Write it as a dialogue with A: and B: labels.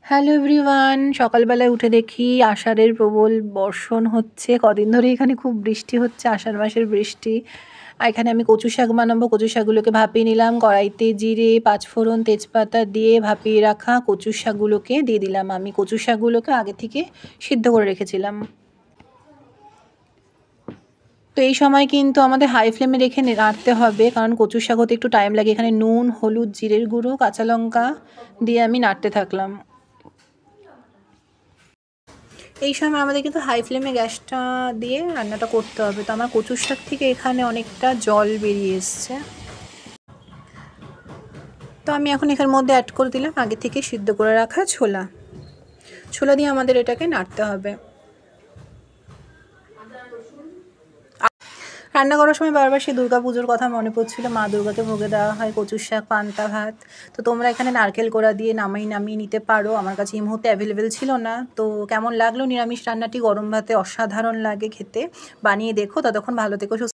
A: Hello everyone, সকালবেলায় উঠে দেখি আষাঢ়ের প্রবল বর্ষণ হচ্ছে। কদিন ধরে এখানে খুব বৃষ্টি হচ্ছে, আষাঢ় মাসের বৃষ্টি। আর এখানে আমি কচু শাক বানাবো। কচু শাকগুলোকে ভাপিয়ে নিলাম, কড়াইতে জিরে, পাঁচফোড়ন, তেজপাতা দিয়ে ভাপিয়ে রাখা কচু শাকগুলোকে দিয়ে দিলাম। আমি কচু শাকগুলোকে আগে থেকে সিদ্ধ করে রেখেছিলাম। তো এই সময় কিন্তু আমাদের হাই ফ্লেমে রেখে নাড়তে হবে, কারণ কচু শাক হতে একটু টাইম লাগে। এখানে নুন, হলুদ, জিরের গুঁড়ো, কাঁচা লঙ্কা দিয়ে আমি নাড়তে থাকলাম। এই সময় আমাদের কিন্তু হাই ফ্লেমে গ্যাসটা দিয়ে রান্নাটা করতে হবে। তো আমার কচুর শাক থেকে এখানে অনেকটা জল বেরিয়ে এসছে। তো আমি এখন এখানের মধ্যে অ্যাড করে দিলাম আগে থেকে সিদ্ধ করে রাখা ছোলা। ছোলা দিয়ে আমাদের এটাকে নাড়তে হবে। রান্না করার সময় বারবার সেই দুর্গা পুজোর কথা মনে পড়ছিল। মা দুর্গাকে ভোগে দেওয়া হয় কচুর শাক, পান্তা ভাত। তো তোমরা এখানে নারকেল কোড়া দিয়ে নামিয়ে নিতে পারো। আমার কাছে এই মুহূর্তে অ্যাভেলেবেল ছিল না। তো কেমন লাগলো নিরামিষ রান্নাটি? গরম ভাতে অসাধারণ লাগে খেতে। বানিয়ে দেখো। ততক্ষণ ভালো থেকো, সুস্থ